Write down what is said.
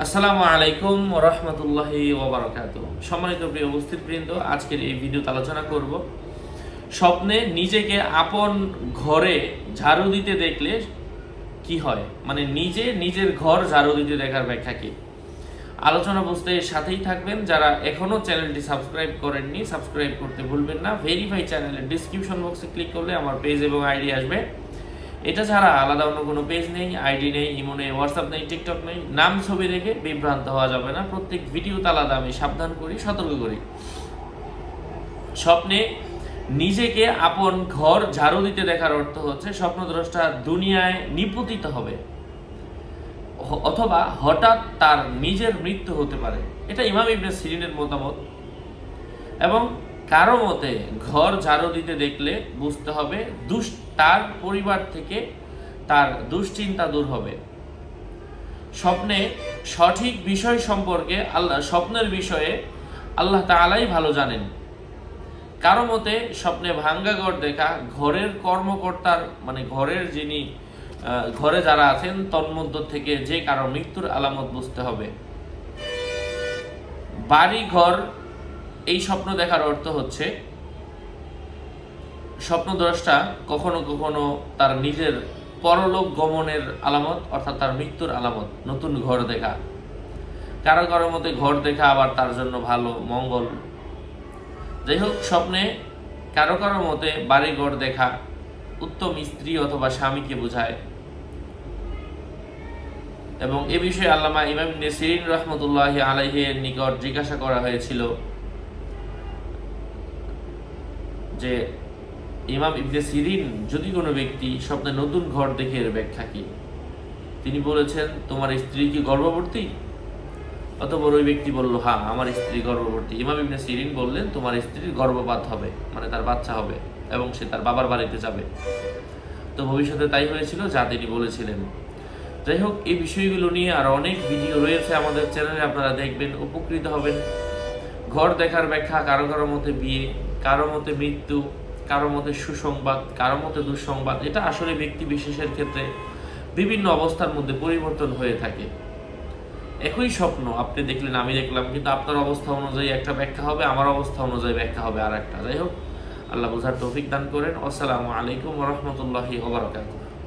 আসসালামু আলাইকুম রহমতুল্লাহি ওবারাকাতুহ। সম্মানিত প্রিয় উপস্থিতবৃন্দ, আজকের এই ভিডিওতে আলোচনা করব স্বপ্নে নিজেকে আপন ঘরে ঝাড়ু দিতে দেখলে কি হয়, মানে নিজের ঘর ঝাড়ু দিতে দেখার ব্যাখ্যা কি। আলোচনা বুঝতে সাথেই থাকবেন। যারা এখনো চ্যানেলটি সাবস্ক্রাইব করেননি, সাবস্ক্রাইব করতে ভুলবেন না। ভেরিফাই চ্যানেলের ডিসক্রিপশন বক্সে ক্লিক করলে আমার পেজ এবং আইডি আসবে। এটা ছাড়া আলাদা অন্য কোনো পেজ নেই, আইডি নেই, ইমো নেই, হোয়াটসঅ্যাপ নেই, টিকটক নেই। নাম ছবি দেখে বিভ্রান্ত হওয়া যাবে না। প্রত্যেক ভিডিওতে আলাদা আমি সাবধান করি, সতর্ক করি। স্বপ্নে নিজেকে আপন ঘর ঝাড়ু দিতে দেখার অর্থ হচ্ছে স্বপ্নদ্রষ্টা দুনিয়ায় নিপতিত হবে, অথবা হঠাৎ তার নিজের মৃত্যু হতে পারে। এটা ইমাম ইবনে সিরিনের মতামত। এবং কারো মতে ঘর ঝাড়ু দিতে দেখলে বুঝতে হবে তার পরিবার থেকে তার দুশ্চিন্তা দূর হবে। স্বপ্নে সঠিক বিষয় সম্পর্কে স্বপ্নের বিষয়ে আল্লাহ তাআলাই ভালো জানেন। কারো মতে স্বপ্নে ভাঙ্গা ঘর দেখা ঘরের কর্মকর্তার, মানে ঘরের যিনি ঘরে যারা আছেন তন্মধ্য থেকে যে কারো মৃত্যুর আলামত বুঝতে হবে। বাড়ি ঘর এই স্বপ্ন দেখার অর্থ হচ্ছে স্বপ্নদ্রষ্টা কখনো কখনো তার নিজের পরলোক গমনের আলামত, অর্থাৎ তার মৃত্যুর আলামত, নতুন ঘর দেখা। কারো কারো মতে ঘর দেখা আবার তার জন্য ভালো, মঙ্গল। যাই হোক, স্বপ্নে কারো কারো মতে বাড়ি ঘর দেখা উত্তম স্ত্রী অথবা স্বামীকে বোঝায়। এবং এ বিষয়ে আল্লামা ইমাম ইবনে সিরিন রহমতুল্লাহি আলাইহির নিকট জিজ্ঞাসা করা হয়েছিল যে ইমাম ইবনে সিরিন, যদি কোনো ব্যক্তি স্বপ্নে নতুন ঘর দেখে এর ব্যাখ্যা কি? তিনি বলেছেন, তোমার স্ত্রী কি গর্ভবতী? অতঃপর ওই ব্যক্তি বলল, হ্যাঁ, আমার স্ত্রী গর্ভবতী। ইমাম ইবনে সিরিন বললেন, তোমার স্ত্রীর গর্ভপাত হবে, মানে তার বাচ্চা হবে এবং সে তার বাবার বাড়িতে যাবে। তো ভবিষ্যতে তাই হয়েছিল যা তিনি বলেছিলেন। যাই হোক, এই বিষয়গুলো নিয়ে আরো অনেক ভিডিও রয়েছে আমাদের চ্যানেলে, আপনারা দেখবেন, উপকৃত হবেন। ঘর দেখার ব্যাখ্যা কারো কারো মতে বিয়ে, কারো মতে মৃত্যু, কারো মতে সুসংবাদ, কারো মতে দুঃসংবাদ। এটা আসলে ব্যক্তি বিশেষের ক্ষেত্রে বিভিন্ন অবস্থার মধ্যে পরিবর্তন হয়ে থাকে। একই স্বপ্ন আপনি দেখলেন, আমি দেখলাম, কিন্তু আপনার অবস্থা অনুযায়ী একটা ব্যাখ্যা হবে, আমার অবস্থা অনুযায়ী ব্যাখ্যা হবে আর একটা। যাই হোক, আল্লাহ বোঝার তৌফিক দান করেন। আসসালামু আলাইকুম ওয়া রাহমাতুল্লাহি ওয়া বারাকাতুহু।